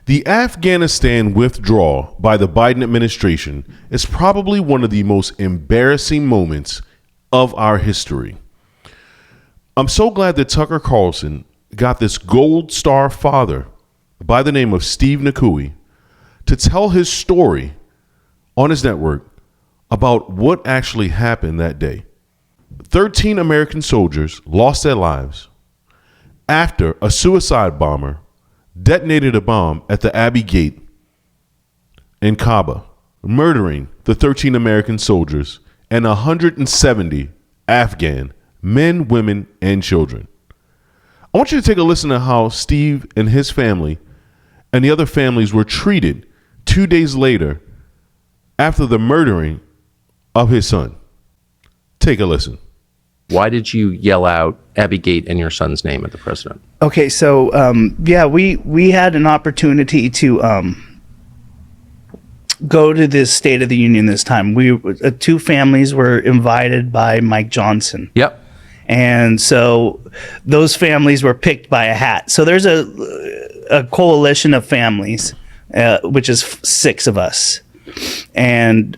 The Afghanistan withdrawal by the Biden administration is probably one of the most embarrassing moments of our history. I'm so glad that Tucker Carlson got this gold star father by the name of Steve Nikoui to tell his story on his network about what actually happened that day. 13 American soldiers lost their lives after a suicide bomber detonated a bomb at the Abbey Gate in Kaaba, murdering the 13 American soldiers and 170 Afghan men, women, and children. I want you to take a listen to how Steve and his family and the other families were treated 2 days later after the murdering of his son. Take a listen. Why did you yell out Abbey Gate and your son's name at the president? Okay, so we had an opportunity to go to this State of the Union this time. Two families were invited by Mike Johnson. Yep. And so those families were picked by a hat. So there's a coalition of families, which is 6 of us. And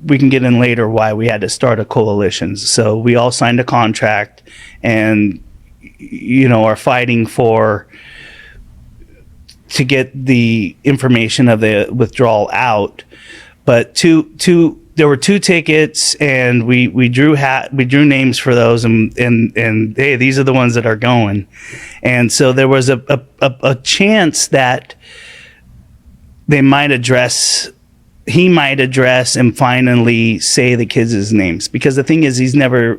we can get in later why we had to start a coalition. So we all signed a contract and, are fighting to get the information of the withdrawal out. But there were 2 tickets, and we drew names for those, and hey, these are the ones that are going. And so there was a chance that he might address and finally say the kids' names, because the thing is, he's never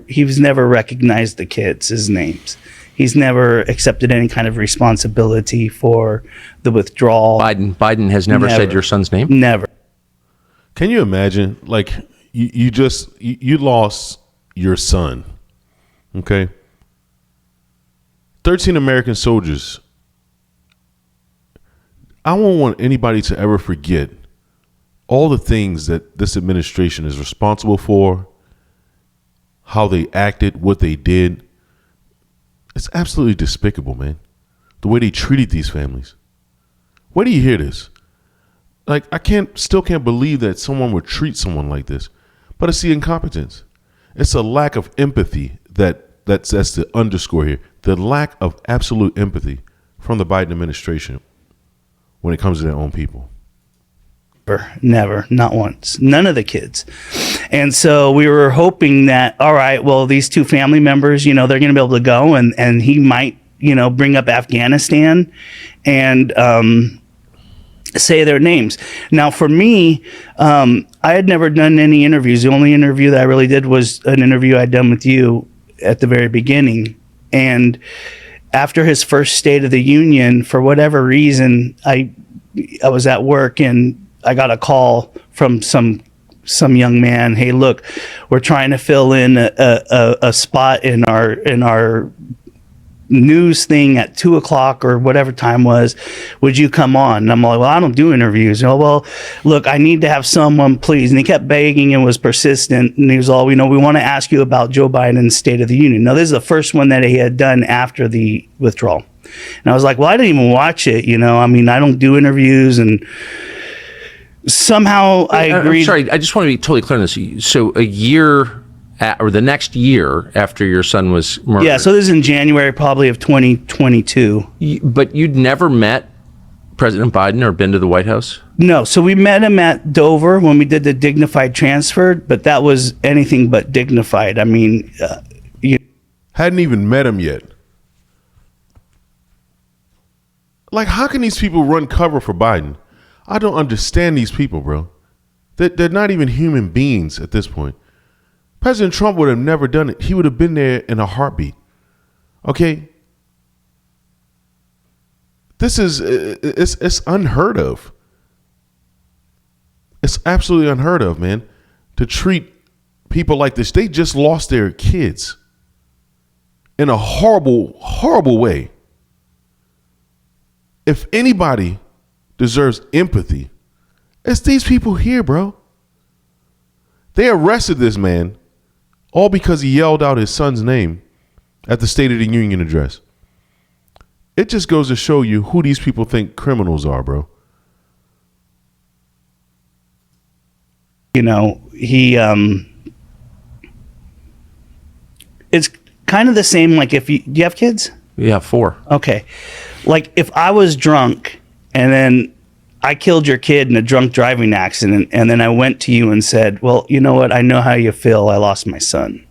recognized the kids' names. He's never accepted any kind of responsibility for the withdrawal. Biden has never said your son's name? Never. Can you imagine, like, you lost your son, okay? 13 American soldiers. I won't want anybody to ever forget all the things that this administration is responsible for, how they acted, what they did. It's absolutely despicable, man. The way they treated these families. Where do you hear this? Like, I still can't believe that someone would treat someone like this. But it's the incompetence. It's a lack of empathy that's the underscore here. The lack of absolute empathy from the Biden administration when it comes to their own people. Never, not once. None of the kids. And so we were hoping that, all right, well, these 2 family members, they're going to be able to go, and he might, bring up Afghanistan and say their names. Now, for me, I had never done any interviews. The only interview that I really did was an interview I'd done with you at the very beginning. And after his first State of the Union, for whatever reason, I was at work and I got a call from some young man. Hey, look, we're trying to fill in a spot in our news thing at 2:00 or whatever time was. Would you come on? And I'm like, well, I don't do interviews. Well, look, I need to have someone, please. And he kept begging and was persistent. And he was all, we want to ask you about Joe Biden's State of the Union. Now, this is the first one that he had done after the withdrawal. And I was like, well, I didn't even watch it. I don't do interviews. And somehow I agreed. I'm sorry, I just want to be totally clear on this. So a year or the next year after your son was murdered. Yeah, so this is in January probably of 2022. But you'd never met President Biden or been to the White House? No, so we met him at Dover when we did the dignified transfer, but that was anything but dignified. Hadn't even met him yet. Like, how can these people run cover for Biden? I don't understand these people, bro. They're not even human beings at this point. President Trump would have never done it. He would have been there in a heartbeat. Okay? This is, it's unheard of. It's absolutely unheard of, man, to treat people like this. They just lost their kids in a horrible, horrible way. If anybody deserves empathy, it's these people here, bro. They arrested this man all because he yelled out his son's name at the State of the Union address. It just goes to show you who these people think criminals are, bro. You know, it's kind of the same. Like, do you have kids? Yeah, 4. Okay. Like, if I was drunk and then I killed your kid in a drunk driving accident, and then I went to you and said, well, you know what? I know how you feel. I lost my son.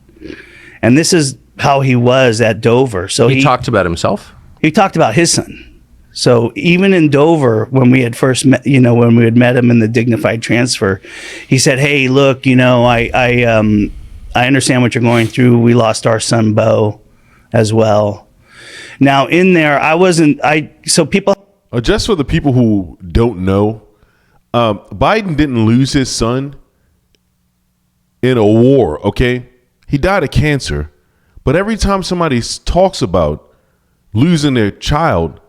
And this is how he was at Dover. So He talked about himself? he talked about his son. So even in Dover, when we had first met, you know, when we had met him in the dignified transfer, he said, hey, look, you know, I understand what you're going through. We lost our son, Bo, as well. Now in there, so people. Just for the people who don't know, Biden didn't lose his son in a war, okay? He died of cancer. But every time somebody talks about losing their child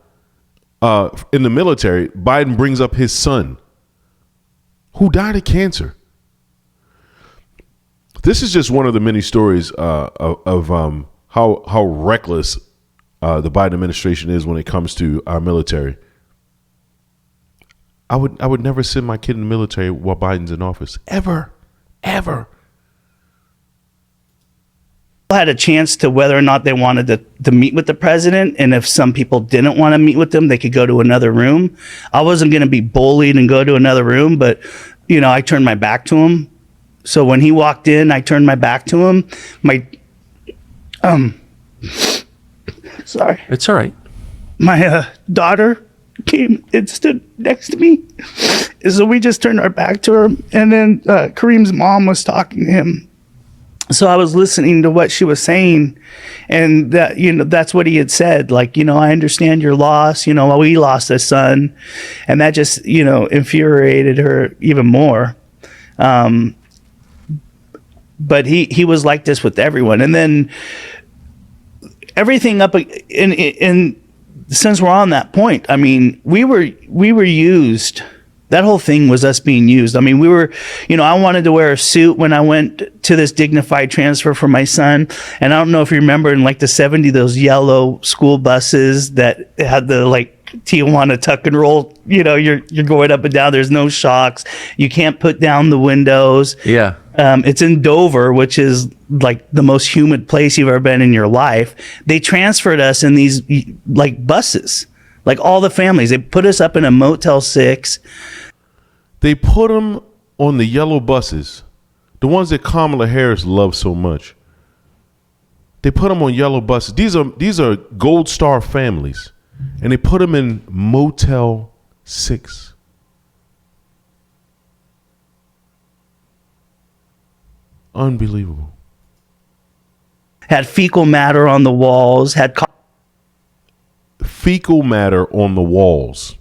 in the military, Biden brings up his son who died of cancer. This is just one of the many stories of how reckless the Biden administration is when it comes to our military. I would never send my kid in the military while Biden's in office. Ever. Had a chance to whether or not they wanted to meet with the president, and if some people didn't want to meet with them, they could go to another room. I wasn't going to be bullied and go to another room, but you know, I turned my back to him. So when he walked in, I turned my back to him. Sorry, It's all right. my daughter came and stood next to me, so we just turned our back to her, and then Kareem's mom was talking to him. So I was listening to what she was saying, and that, you know, that's what he had said. Like, you know, I understand your loss. You know, we lost a son, and that just, you know, infuriated her even more. But he was like this with everyone, and then everything up in since we're on that point. I mean, we were used. That whole thing was us being used. I mean, we were, you know, I wanted to wear a suit when I went to this dignified transfer for my son. And I don't know if you remember in like the 70s, those yellow school buses that had the like Tijuana tuck and roll, you know, you're going up and down. There's no shocks. You can't put down the windows. Yeah. It's in Dover, which is like the most humid place you've ever been in your life. They transferred us in these like buses. Like all the families, they put us up in a Motel 6. They put them on the yellow buses, the ones that Kamala Harris loves so much. They put them on yellow buses. These are Gold Star families, and they put them in Motel 6. Unbelievable. Had fecal matter on the walls. Fecal matter on the walls.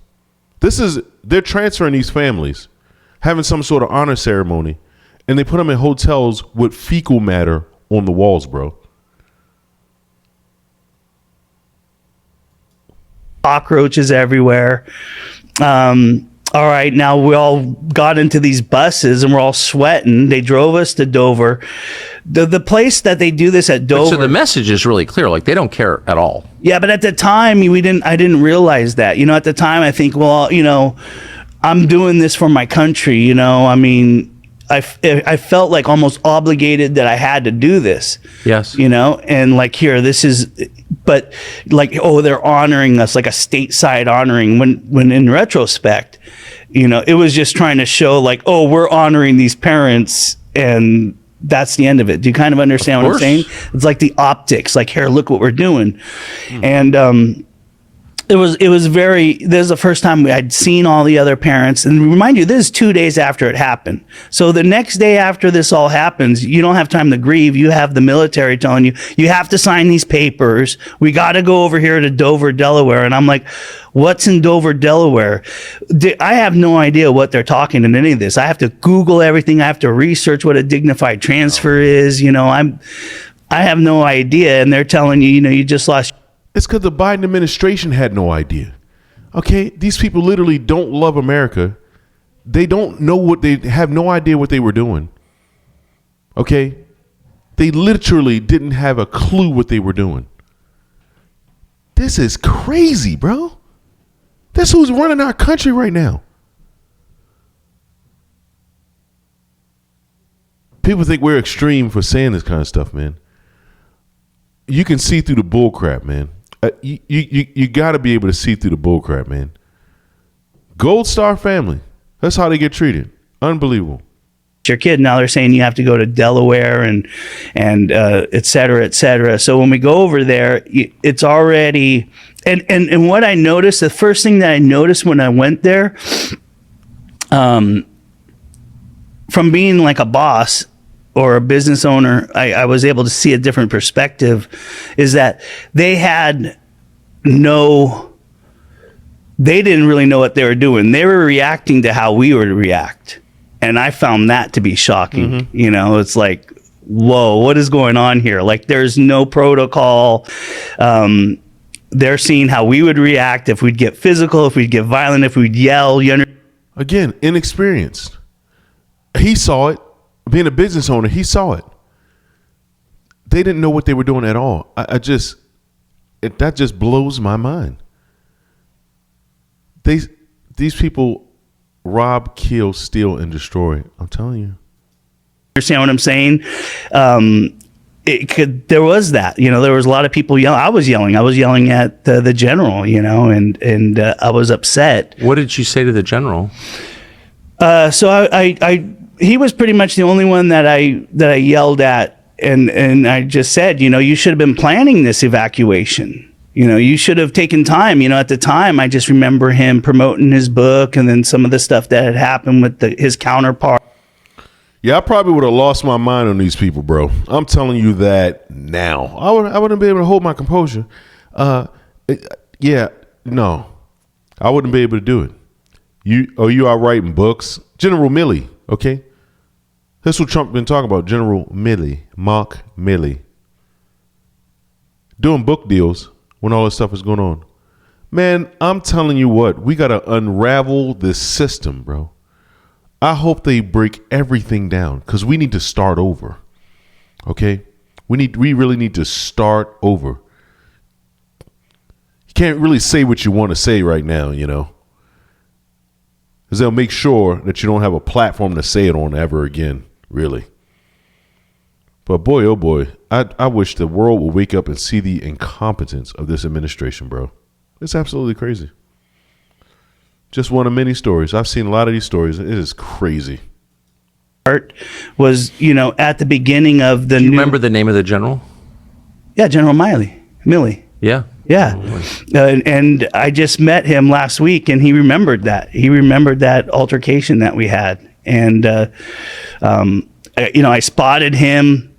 They're transferring these families, having some sort of honor ceremony, and they put them in hotels with fecal matter on the walls, bro. Cockroaches everywhere. All right, now we all got into these buses and we're all sweating. They drove us to Dover. The place that they do this at Dover. So the message is really clear. Like, they don't care at all. Yeah, but at the time I didn't realize that. You know, at the time I think, well, you know, I'm doing this for my country. You know, I mean, I felt like almost obligated that I had to do this. Yes. You know, and like here, this is, but like, oh, they're honoring us like a stateside honoring when in retrospect, you know, it was just trying to show like, oh, we're honoring these parents and that's the end of it. Do you kind of understand what I'm saying? It's like the optics, like, here, look what we're doing. And it was very, this is the first time I'd seen all the other parents. And remind you, this is 2 days after it happened. So the next day after this all happens, you don't have time to grieve. You have the military telling you, you have to sign these papers. We got to go over here to Dover, Delaware. And I'm like, what's in Dover, Delaware? I have no idea what they're talking in any of this. I have to Google everything. I have to research what a dignified transfer is. You know, I have no idea. And they're telling you, you know, you just lost. It's because the Biden administration had no idea. Okay, these people literally don't love America. They don't know they have no idea what they were doing. Okay, they literally didn't have a clue what they were doing. This is crazy, bro. This who's running our country right now. People think we're extreme for saying this kind of stuff, man. You can see through the bull crap, man. You got to be able to see through the bull crap, man. Gold Star family. That's how they get treated. Unbelievable. Your kid, now they're saying you have to go to Delaware and et cetera, et cetera. So when we go over there, it's already and what I noticed, the first thing that I noticed when I went there, from being like a boss or a business owner, I was able to see a different perspective, is that they didn't really know what they were doing. They were reacting to how we would react. And I found that to be shocking. Mm-hmm. You know, it's like, whoa, what is going on here? Like, there's no protocol. They're seeing how we would react if we'd get physical, if we'd get violent, if we'd yell. Again, inexperienced. He saw it. Being a business owner, he saw it. They didn't know what they were doing at all. That just blows my mind. These people rob, kill, steal, and destroy. I'm telling you. Understand what I'm saying? There was that, you know, there was a lot of people yelling. I was yelling at the general, you know, and I was upset. What did you say to the general? So he was pretty much the only one that I yelled at, and I just said, you know, you should have been planning this evacuation. You know, you should have taken time. You know, at the time, I just remember him promoting his book and then some of the stuff that had happened with his counterpart. Yeah, I probably would have lost my mind on these people, bro. I'm telling you that now. I wouldn't be able to hold my composure. Yeah, no. I wouldn't be able to do it. You are writing books. General Milley, okay? That's what Trump been talking about, General Milley, Mark Milley. Doing book deals when all this stuff is going on. Man, I'm telling you what, we got to unravel this system, bro. I hope they break everything down because we need to start over. Okay? We really need to start over. You can't really say what you want to say right now, you know. Because they'll make sure that you don't have a platform to say it on ever again, really. But boy, oh boy, I wish the world would wake up and see the incompetence of this administration, bro. It's absolutely crazy. Just one of many stories. I've seen a lot of these stories. It is crazy. Was, you know, at the beginning of the Do you remember the name of the general? Yeah, General Milley. Yeah. Yeah. And I just met him last week, and he remembered that. He remembered that altercation that we had. And, you know, I spotted him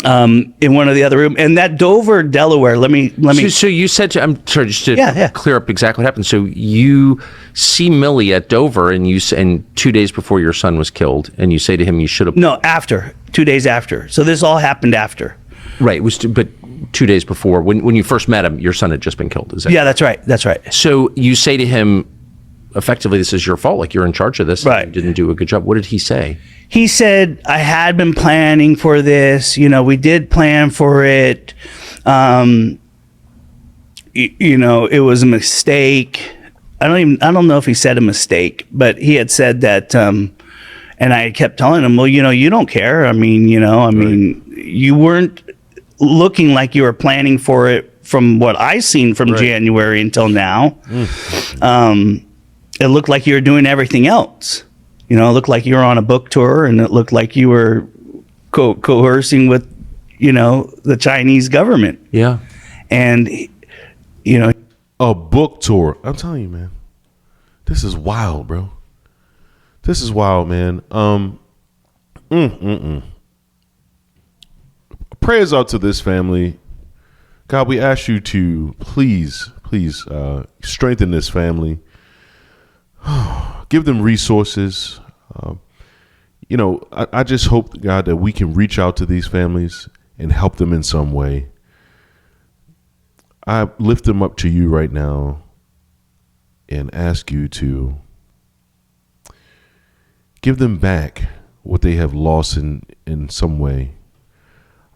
in one of the other rooms. And that Dover, Delaware, let me. So you said I'm sorry, just to Yeah. clear up exactly what happened. So you see Millie at Dover, and 2 days before your son was killed, and you say to him, you should have. No, 2 days after. So this all happened after. Right. It was, but 2 days before, when you first met him, your son had just been killed. Is that? Yeah, that's right. That's right. So you say to him, effectively, this is your fault. Like, you're in charge of this. Right. You didn't do a good job. What did he say? He said, I had been planning for this. You know, we did plan for it. You know, it was a mistake. I don't know if he said a mistake, but he had said that, and I kept telling him, well, you know, you don't care. I mean, you weren't looking like you were planning for it from what I seen from January until now. It looked like you were doing everything else. You know, it looked like you were on a book tour, and it looked like you were coercing with, you know, the Chinese government. Yeah. And, you know. A book tour. I'm telling you, man. This is wild, bro. This is wild, man. Prayers out to this family. God, we ask you to please strengthen this family. Give them resources. You know, I just hope, God, that we can reach out to these families and help them in some way. I lift them up to you right now and ask you to give them back what they have lost in some way.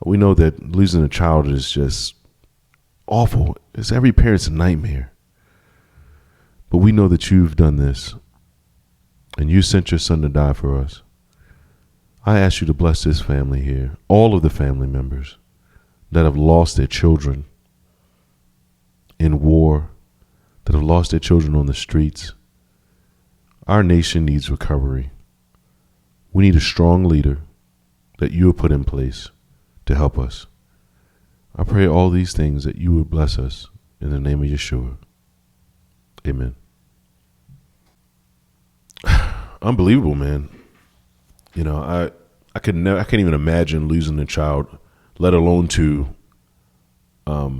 We know that losing a child is just awful. It's every parent's nightmare. But we know that you've done this, and you sent your son to die for us. I ask you to bless this family here, all of the family members that have lost their children in war, that have lost their children on the streets. Our nation needs recovery. We need a strong leader that you have put in place to help us. I pray all these things that you would bless us in the name of Yeshua. Amen. Unbelievable, man. You know, I can't even imagine losing a child, let alone to a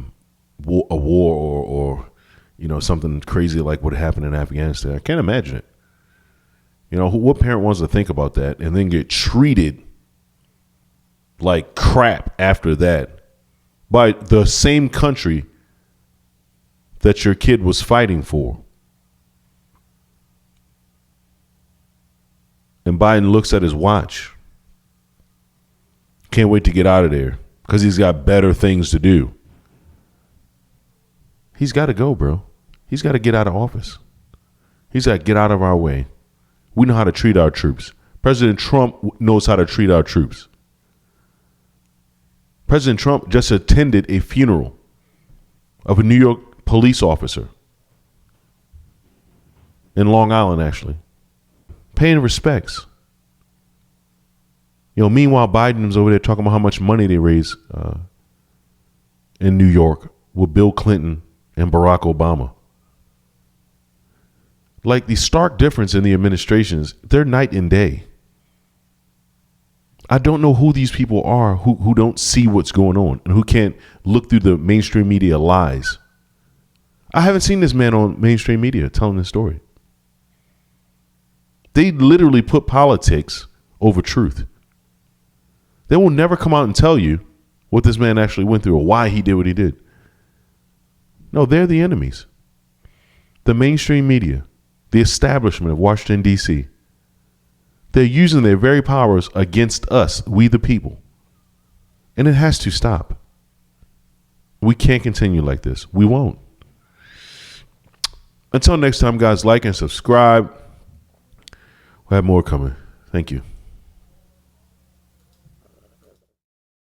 war or you know, something crazy like what happened in Afghanistan. I can't imagine it. You know, what parent wants to think about that and then get treated like crap after that by the same country that your kid was fighting for? And Biden looks at his watch. Can't wait to get out of there because he's got better things to do. He's got to go, bro. He's got to get out of office. He's got to get out of our way. We know how to treat our troops. President Trump knows how to treat our troops. President Trump just attended a funeral of a New York police officer in Long Island, actually, paying respects. You know, meanwhile, Biden's over there talking about how much money they raised in New York with Bill Clinton and Barack Obama. Like, the stark difference in the administrations, they're night and day. I don't know who these people are who don't see what's going on and who can't look through the mainstream media lies. I haven't seen this man on mainstream media telling this story. They literally put politics over truth. They will never come out and tell you what this man actually went through or why he did what he did. No, they're the enemies. The mainstream media, the establishment of Washington, D.C., they're using their very powers against us, we the people. And it has to stop. We can't continue like this. We won't. Until next time, guys, like and subscribe. We'll have more coming. Thank you.